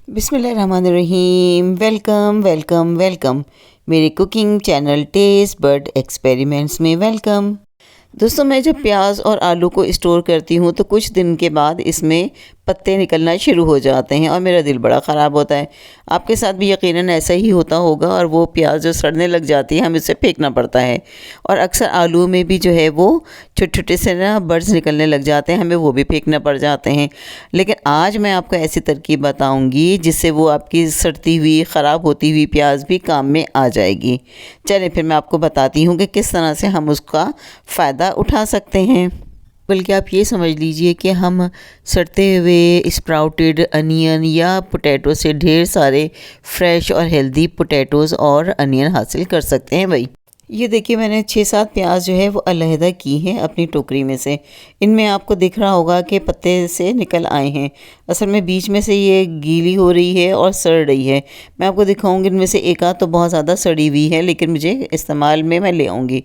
बिस्मिल्लाहिर्रहमानिर्रहीम। Welcome welcome welcome मेरे cooking channel taste bud experiments में वेलकम। दोस्तों, मैं जब प्याज और आलू को स्टोर करती हूँ तो कुछ दिन के बाद इसमें पत्ते निकलना शुरू हो जाते हैं और मेरा दिल बड़ा ख़राब होता है। आपके साथ भी यकीनन ऐसा ही होता होगा और वो प्याज जो सड़ने लग जाती है हमें उसे फेंकना पड़ता है। और अक्सर आलू में भी जो है वो छोटे छोटे से ना बर्ड्स निकलने लग जाते हैं, हमें वो भी फेंकना पड़ जाते हैं। लेकिन आज मैं आपको ऐसी तरकीब बताऊंगी जिससे वो आपकी सड़ती हुई ख़राब होती हुई प्याज भी काम में आ जाएगी। चलें फिर मैं आपको बताती हूँ कि किस तरह से हम उसका फ़ायदा उठा सकते हैं। बल्कि आप ये समझ लीजिए कि हम सड़ते हुए स्प्राउटेड अनियन या पोटैटो से ढेर सारे फ्रेश और हेल्दी पोटैटोज़ और अनियन हासिल कर सकते हैं भाई। ये देखिए, मैंने 6-7 प्याज जो है वो अलहदा की हैं अपनी टोकरी में से। इनमें आपको दिख रहा होगा कि पत्ते से निकल आए हैं। असल में बीच में से ये गीली हो रही है और सड़ रही है। मैं आपको दिखाऊंगी, इनमें से एक आध तो बहुत ज़्यादा सड़ी हुई है, लेकिन मुझे इस्तेमाल में मैं ले आऊँगी।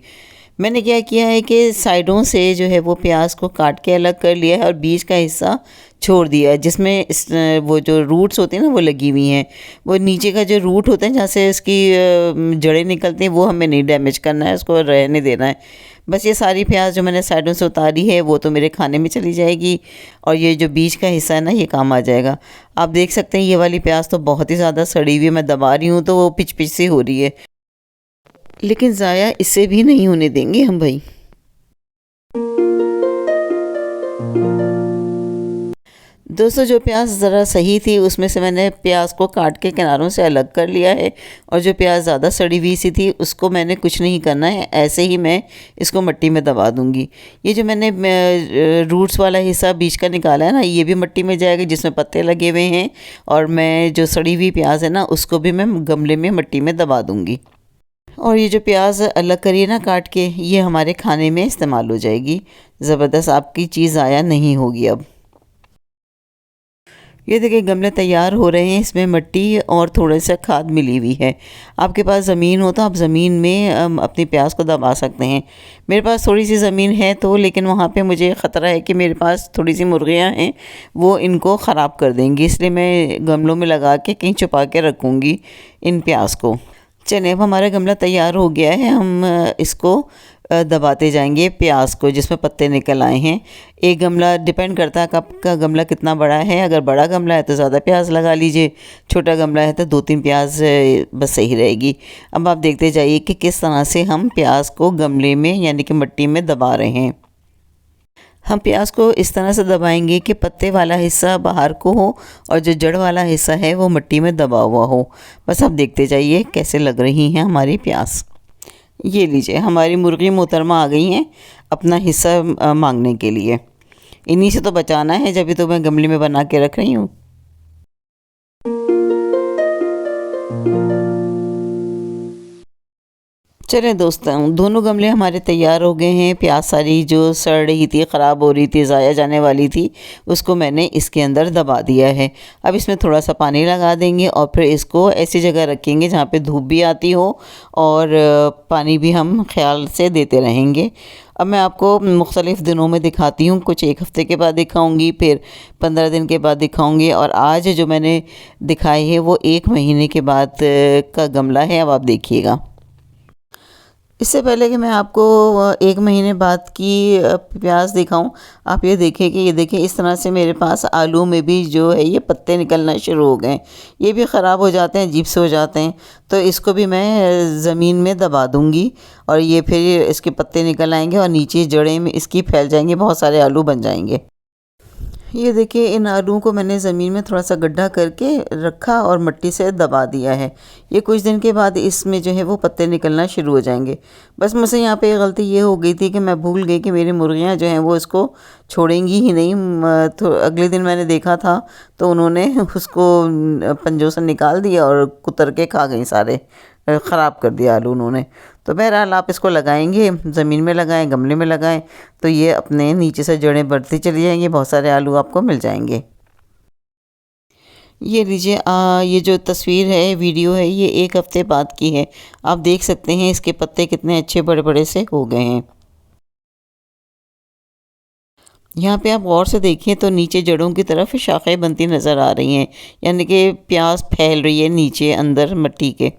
मैंने क्या किया है कि साइडों से जो है वो प्याज को काट के अलग कर लिया है और बीच का हिस्सा छोड़ दिया है, जिसमें वो जो रूट्स होती हैं ना वो लगी हुई हैं। वो नीचे का जो रूट होता है जहाँ से इसकी जड़ें निकलती हैं वो हमें नहीं डैमेज करना है, उसको रहने देना है। बस ये सारी प्याज जो मैंने साइडों से उतारी है वो तो मेरे खाने में चली जाएगी और ये जो बीच का हिस्सा है ना ये काम आ जाएगा। आप देख सकते हैं ये वाली प्याज तो बहुत ही ज़्यादा सड़ी हुई है, मैं दबा रही हूँ तो वो पिच पिच सी हो रही है, लेकिन ज़ाया इससे भी नहीं होने देंगे हम भाई। दोस्तों, जो प्याज ज़रा सही थी उसमें से मैंने प्याज को काट के किनारों से अलग कर लिया है और जो प्याज ज़्यादा सड़ी हुई सी थी उसको मैंने कुछ नहीं करना है, ऐसे ही मैं इसको मिट्टी में दबा दूंगी। ये जो मैंने रूट्स वाला हिस्सा बीच का निकाला है ना ये भी मिट्टी में जाएगा जिसमें पत्ते लगे हुए हैं, और मैं जो सड़ी हुई प्याज है ना उसको भी मैं गमले में मिट्टी में दबा दूंगी। और ये जो प्याज अलग करिए ना काट के, ये हमारे खाने में इस्तेमाल हो जाएगी। ज़बरदस्त, आपकी चीज़ ज़ाया नहीं होगी अब। ये देखिए गमले तैयार हो रहे हैं, इसमें मिट्टी और थोड़ा सा खाद मिली हुई है। आपके पास ज़मीन हो तो आप ज़मीन में अपनी प्याज को दबा सकते हैं। मेरे पास थोड़ी सी ज़मीन है तो, लेकिन वहाँ पे मुझे ख़तरा है कि मेरे पास थोड़ी सी मुर्गियाँ हैं वो इनको ख़राब कर देंगी, इसलिए मैं गमलों में लगा के कहीं छुपा के रखूँगी इन प्याज को। चलिए, अब हमारा गमला तैयार हो गया है, हम इसको दबाते जाएंगे प्याज को जिसमें पत्ते निकल आए हैं। एक गमला डिपेंड करता है आपका गमला कितना बड़ा है। अगर बड़ा गमला है तो ज़्यादा प्याज लगा लीजिए, छोटा गमला है तो 2-3 प्याज बस सही रहेगी। अब आप देखते जाइए कि किस तरह से हम प्याज को गमले में यानी कि मिट्टी में दबा रहे हैं। हम प्याज को इस तरह से दबाएंगे कि पत्ते वाला हिस्सा बाहर को हो और जो जड़ वाला हिस्सा है वो मिट्टी में दबा हुआ हो। बस आप देखते जाइए कैसे लग रही हैं हमारी प्याज। ये लीजिए, हमारी मुर्गी मोहतरमा आ गई हैं अपना हिस्सा मांगने के लिए। इन्हीं से तो बचाना है, जब भी तो मैं गमले में बना के रख रही हूँ। चलें दोस्तों, दोनों गमले हमारे तैयार हो गए हैं। प्याज सारी जो सड़ रही थी, ख़राब हो रही थी, ज़ाया जाने वाली थी, उसको मैंने इसके अंदर दबा दिया है। अब इसमें थोड़ा सा पानी लगा देंगे और फिर इसको ऐसी जगह रखेंगे जहाँ पे धूप भी आती हो और पानी भी हम ख्याल से देते रहेंगे। अब मैं आपको मुख्तलिफ़ दिनों में दिखाती हूँ, कुछ 1 हफ़्ते के बाद दिखाऊंगी, फिर 15 दिन के बाद दिखाऊंगी, और आज जो मैंने दिखाई है वो 1 महीने के बाद का गमला है। अब आप देखिएगा। इससे पहले कि मैं आपको 1 महीने बाद की प्याज दिखाऊं, आप ये देखें कि ये देखिए इस तरह से मेरे पास आलू में भी जो है ये पत्ते निकलना शुरू हो गए। ये भी ख़राब हो जाते हैं, अजीब से हो जाते हैं, तो इसको भी मैं ज़मीन में दबा दूंगी और ये फिर इसके पत्ते निकल आएंगे और नीचे जड़ें में इसकी फैल जाएंगी, बहुत सारे आलू बन जाएंगे। ये देखिए, इन आलूओं को मैंने ज़मीन में थोड़ा सा गड्ढा करके रखा और मिट्टी से दबा दिया है। ये कुछ दिन के बाद इसमें जो है वो पत्ते निकलना शुरू हो जाएंगे। बस मुझसे यहाँ पे गलती ये हो गई थी कि मैं भूल गई कि मेरी मुर्गियाँ जो हैं वो इसको छोड़ेंगी ही नहीं। तो अगले दिन मैंने देखा था तो उन्होंने उसको पंजों से निकाल दिया और कुतर के खा गई सारे, ख़राब कर दिया आलू उन्होंने। तो बहरहाल आप इसको लगाएंगे, ज़मीन में लगाएं, गमले में लगाएं, तो ये अपने नीचे से जड़ें बढ़ती चली जाएंगी, बहुत सारे आलू आपको मिल जाएंगे। ये लीजिए, ये जो तस्वीर है, वीडियो है, ये 1 हफ़्ते बाद की है। आप देख सकते हैं इसके पत्ते कितने अच्छे बड़े बड़े से हो गए हैं। यहाँ पे आप गौर से देखें तो नीचे जड़ों की तरफ शाखाएं बनती नज़र आ रही हैं, यानी कि प्याज फैल रही है नीचे अंदर मिट्टी के।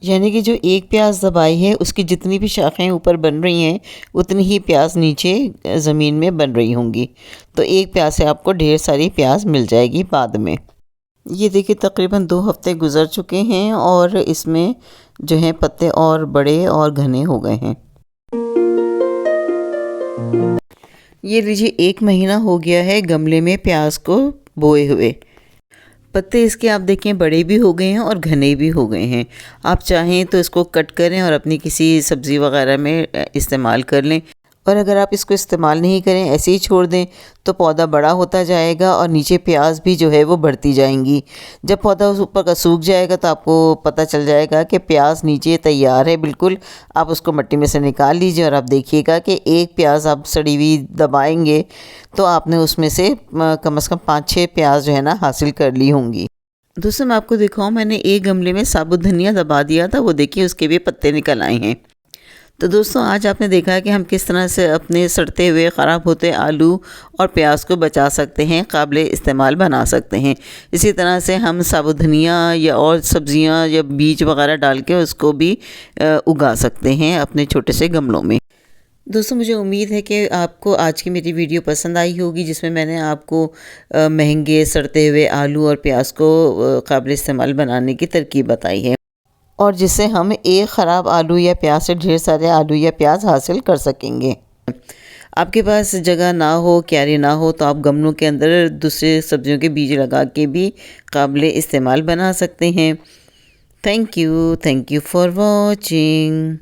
यानी कि जो एक प्याज दबाई है उसकी जितनी भी शाखाएं ऊपर बन रही हैं उतनी ही प्याज नीचे ज़मीन में बन रही होंगी। तो एक प्याज से आपको ढेर सारी प्याज मिल जाएगी बाद में। ये देखिए तकरीबन 2 हफ्ते गुज़र चुके हैं और इसमें जो है पत्ते और बड़े और घने हो गए हैं। ये लीजिए 1 महीना हो गया है गमले में प्याज को बोए हुए। पत्ते इसके आप देखें बड़े भी हो गए हैं और घने भी हो गए हैं। आप चाहें तो इसको कट करें और अपनी किसी सब्ज़ी वगैरह में इस्तेमाल कर लें, और अगर आप इसको इस्तेमाल नहीं करें ऐसे ही छोड़ दें तो पौधा बड़ा होता जाएगा और नीचे प्याज भी जो है वो बढ़ती जाएंगी। जब पौधा उस ऊपर का सूख जाएगा तो आपको पता चल जाएगा कि प्याज नीचे तैयार है बिल्कुल। आप उसको मिट्टी में से निकाल लीजिए और आप देखिएगा कि एक प्याज आप सड़ी हुई दबाएंगे तो आपने उसमें से कम से कम 5-6 प्याज जो है ना हासिल कर ली होंगी। दोस्तों मैं आपको दिखाऊं, मैंने एक गमले में साबुत धनिया दबा दिया था, वो देखिए उसके भी पत्ते निकल आए हैं। तो दोस्तों आज आपने देखा है कि हम किस तरह से अपने सड़ते हुए ख़राब होते आलू और प्याज को बचा सकते हैं, काबिल इस्तेमाल बना सकते हैं। इसी तरह से हम साबुत धनिया या और सब्ज़ियां या बीज वगैरह डाल के उसको भी उगा सकते हैं अपने छोटे से गमलों में। दोस्तों मुझे उम्मीद है कि आपको आज की मेरी वीडियो पसंद आई होगी, जिसमें मैंने आपको महंगे सड़ते हुए आलू और प्याज को काबिल इस्तेमाल बनाने की तरकीब बताई है, और जिससे हम एक ख़राब आलू या प्याज से ढेर सारे आलू या प्याज हासिल कर सकेंगे। आपके पास जगह ना हो, क्यारी ना हो, तो आप गमलों के अंदर दूसरे सब्जियों के बीज लगा के भी काबिल इस्तेमाल बना सकते हैं। Thank you for watching.